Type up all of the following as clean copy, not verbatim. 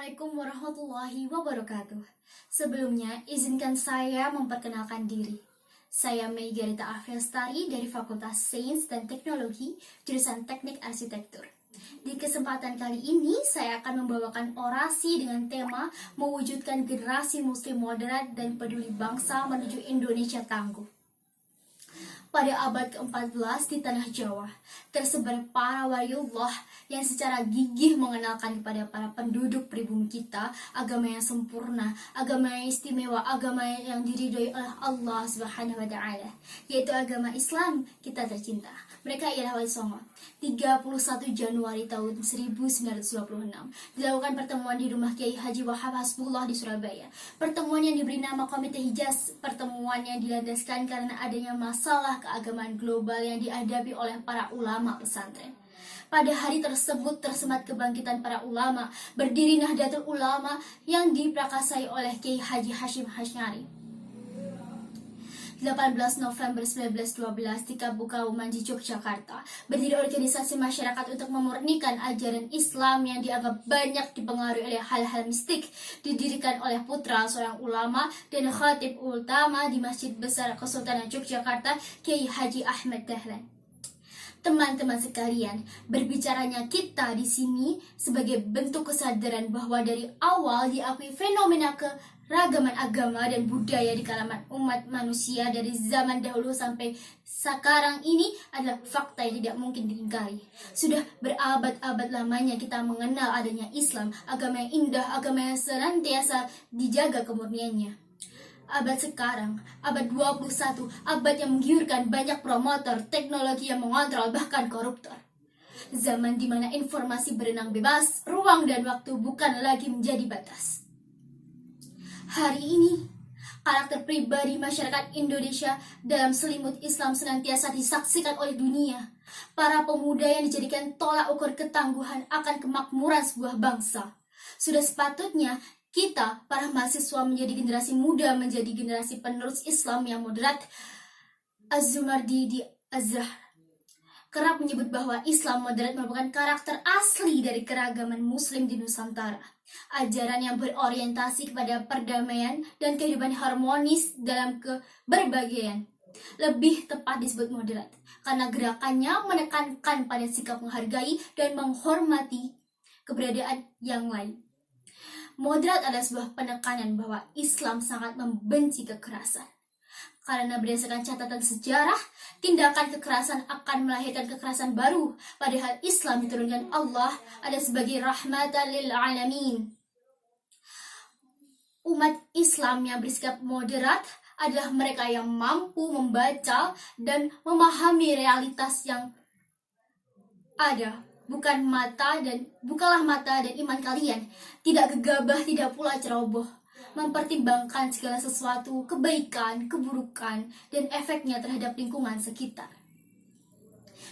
Assalamualaikum warahmatullahi wabarakatuh. Sebelumnya, izinkan saya memperkenalkan diri. Saya Meiga Rita Afriastari dari Fakultas Sains dan Teknologi, jurusan Teknik Arsitektur. Di kesempatan kali ini, saya akan membawakan orasi dengan tema mewujudkan generasi muslim moderat dan peduli bangsa menuju Indonesia tangguh. Pada abad ke-14 di Tanah Jawa, tersebar para waliullah yang secara gigih mengenalkan kepada para penduduk pribumi kita agama yang sempurna, agama yang istimewa, agama yang diridhoi oleh Allah Subhanahu wa taala, yaitu agama Islam kita tercinta. Mereka ialah Wali Songo. 31 Januari tahun 1926 dilakukan pertemuan di rumah Kiai Haji Wahab Hasbullah di Surabaya. Pertemuan yang diberi nama Komite Hijaz. Pertemuan yang dilandaskan karena adanya masalah keagamaan global yang dihadapi oleh para ulama pesantren. Pada hari tersebut tersemat kebangkitan para ulama, berdiri Nahdlatul Ulama yang diprakasai oleh Kiai Haji Hashim Asy'ari. 18 November 1912 di Kabukauman di Yogyakarta, berdiri organisasi masyarakat untuk memurnikan ajaran Islam yang dianggap banyak dipengaruhi oleh hal-hal mistik, didirikan oleh putra seorang ulama dan khatib utama di Masjid Besar Kesultanan Yogyakarta, Kiai Haji Ahmad Dahlan. Teman-teman sekalian, berbicaranya kita di sini sebagai bentuk kesadaran bahwa dari awal diakui fenomena keragaman agama dan budaya di kalangan umat manusia dari zaman dahulu sampai sekarang ini adalah fakta yang tidak mungkin diingkari. Sudah berabad-abad lamanya kita mengenal adanya Islam, agama yang indah, agama yang senantiasa dijaga kemurniannya. Abad sekarang, abad 21, abad yang menggiurkan banyak promotor, teknologi yang mengontrol, bahkan koruptor. Zaman di mana informasi berenang bebas, ruang dan waktu bukan lagi menjadi batas. Hari ini, karakter pribadi masyarakat Indonesia dalam selimut Islam senantiasa disaksikan oleh dunia. Para pemuda yang dijadikan tolak ukur ketangguhan akan kemakmuran sebuah bangsa. Sudah sepatutnya kita, para mahasiswa menjadi generasi muda, menjadi generasi penerus Islam yang moderat. Az-Zumardi di Azrah kerap menyebut bahwa Islam moderat merupakan karakter asli dari keragaman Muslim di Nusantara. Ajaran yang berorientasi kepada perdamaian dan kehidupan harmonis dalam keberbagaian. Lebih tepat disebut moderat, karena gerakannya menekankan pada sikap menghargai dan menghormati keberadaan yang lain. Moderat adalah sebuah penekanan bahwa Islam sangat membenci kekerasan. Karena berdasarkan catatan sejarah, tindakan kekerasan akan melahirkan kekerasan baru. Padahal Islam diturunkan Allah ada sebagai rahmatan lil alamin. Umat Islam yang bersikap moderat adalah mereka yang mampu membaca dan memahami realitas yang ada. Bukalah mata dan iman kalian, tidak gegabah, tidak pula ceroboh, mempertimbangkan segala sesuatu, kebaikan, keburukan, dan efeknya terhadap lingkungan sekitar.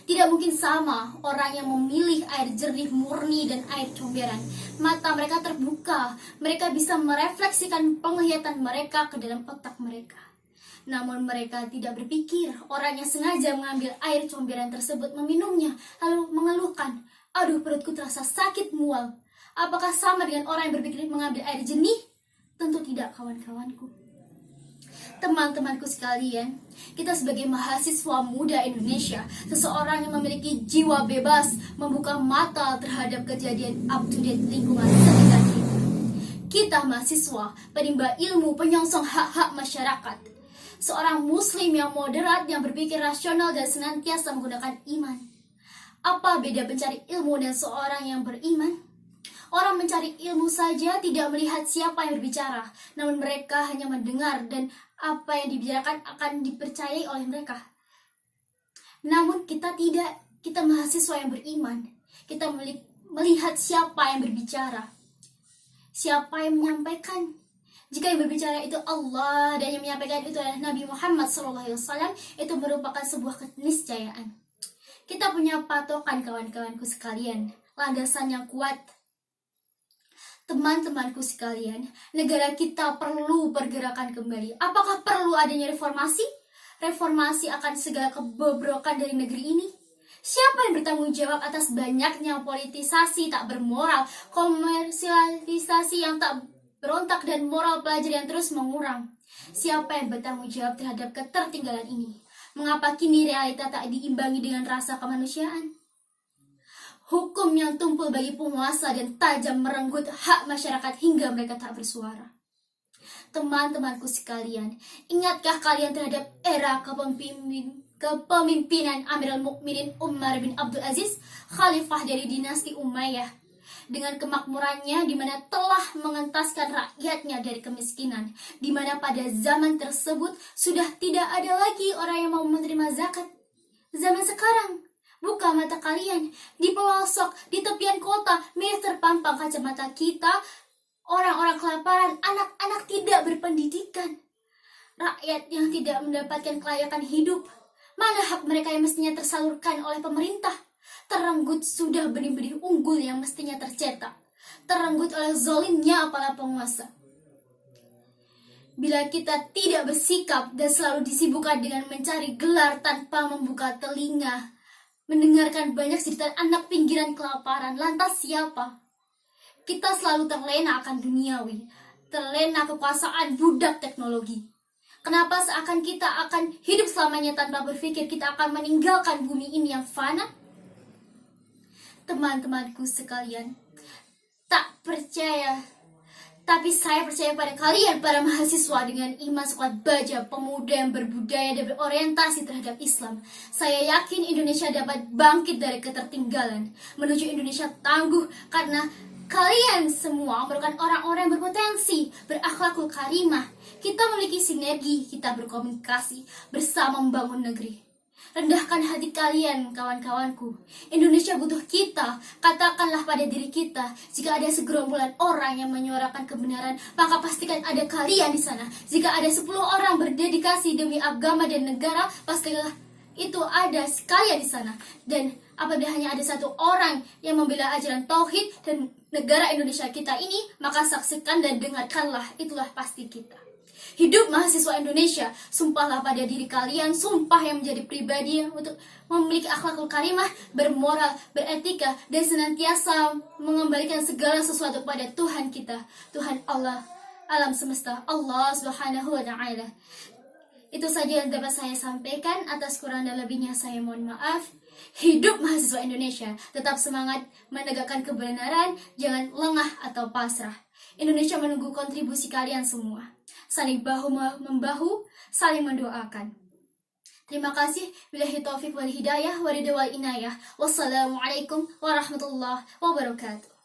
Tidak mungkin sama orang yang memilih air jernih murni dan air comberan. Mata mereka terbuka, mereka bisa merefleksikan penglihatan mereka ke dalam otak mereka. Namun mereka tidak berpikir, orang yang sengaja mengambil air comberan tersebut meminumnya, lalu mengeluhkan, "Aduh, perutku terasa sakit mual." Apakah sama dengan orang yang berpikir mengambil air jernih? Tentu tidak, kawan-kawanku. Teman-temanku sekalian, kita sebagai mahasiswa muda Indonesia, seseorang yang memiliki jiwa bebas, membuka mata terhadap kejadian up-to-date lingkungan sekitar kita. Kita mahasiswa, penimba ilmu, penyongsong hak-hak masyarakat. Seorang muslim yang moderat, yang berpikir rasional dan senantiasa menggunakan iman. Apa beda pencari ilmu dan seorang yang beriman? Orang mencari ilmu saja tidak melihat siapa yang berbicara, namun mereka hanya mendengar dan apa yang dibicarakan akan dipercayai oleh mereka. Namun kita tidak, kita mahasiswa yang beriman. Kita melihat siapa yang berbicara, siapa yang menyampaikan. Jika yang berbicara itu Allah dan yang menyampaikan itu adalah Nabi Muhammad SAW, itu merupakan sebuah keniscayaan. Kita punya patokan, kawan-kawanku sekalian, landasan yang kuat. Teman-temanku sekalian, negara kita perlu pergerakan kembali. Apakah perlu adanya reformasi? Reformasi akan segala kebobrokan dari negeri ini. Siapa yang bertanggung jawab atas banyaknya politisasi tak bermoral, komersialisasi yang tak berontak, dan moral pelajar yang terus mengurang? Siapa yang bertanggung jawab terhadap ketertinggalan ini? Mengapa kini realita tak diimbangi dengan rasa kemanusiaan? Hukum yang tumpul bagi penguasa dan tajam merenggut hak masyarakat hingga mereka tak bersuara. Teman-temanku sekalian, ingatkah kalian terhadap era kepemimpinan Amirul Mukminin Umar bin Abdul Aziz, khalifah dari dinasti Umayyah, dengan kemakmurannya di mana telah mengentaskan rakyatnya dari kemiskinan, di mana pada zaman tersebut sudah tidak ada lagi orang yang mau menerima zakat. Zaman sekarang, buka mata kalian, di pelosok, di tepian kota, meter pampang kacamata kita, orang-orang kelaparan, anak-anak tidak berpendidikan, rakyat yang tidak mendapatkan kelayakan hidup. Mana hak mereka yang mestinya tersalurkan oleh pemerintah? Terenggut sudah benih-benih unggul yang mestinya tercetak, terenggut oleh zalimnya para penguasa. Bila kita tidak bersikap dan selalu disibukkan dengan mencari gelar tanpa membuka telinga, mendengarkan banyak cerita anak pinggiran kelaparan, lantas siapa? Kita selalu terlena akan duniawi, terlena kekuasaan budak teknologi. Kenapa seakan kita akan hidup selamanya tanpa berpikir kita akan meninggalkan bumi ini yang fana? Teman-temanku sekalian, tak percaya, tapi saya percaya pada kalian, para mahasiswa dengan iman sekuat baja, pemuda yang berbudaya dan berorientasi terhadap Islam. Saya yakin Indonesia dapat bangkit dari ketertinggalan, menuju Indonesia tangguh, karena kalian semua merupakan orang-orang yang berpotensi, berakhlakul karimah. Kita memiliki sinergi, kita berkomunikasi, bersama membangun negeri. Rendahkan hati kalian, kawan-kawanku. Indonesia butuh kita. Katakanlah pada diri kita, jika ada segerombolan orang yang menyuarakan kebenaran, maka pastikan ada kalian di sana. Jika ada 10 orang berdedikasi demi agama dan negara, pastikan itu ada kalian di sana. Dan apabila hanya ada 1 orang yang membela ajaran tauhid dan negara Indonesia kita ini, maka saksikan dan dengarkanlah, itulah pasti kita. Hidup mahasiswa Indonesia, sumpahlah pada diri kalian, sumpah yang menjadi pribadi yang untuk memiliki akhlakul karimah, bermoral, beretika, dan senantiasa mengembalikan segala sesuatu pada Tuhan kita, Tuhan Allah, alam semesta, Allah Subhanahu wa Ta'ala. Itu saja yang dapat saya sampaikan. Atas kurang dan lebihnya saya mohon maaf. Hidup mahasiswa Indonesia, tetap semangat menegakkan kebenaran, jangan lengah atau pasrah. Indonesia menunggu kontribusi kalian semua. Saling bahu-membahu, saling mendoakan. Terima kasih. Billahi taufiq wal hidayah, waridha wal inayah. Wassalamualaikum warahmatullahi wabarakatuh.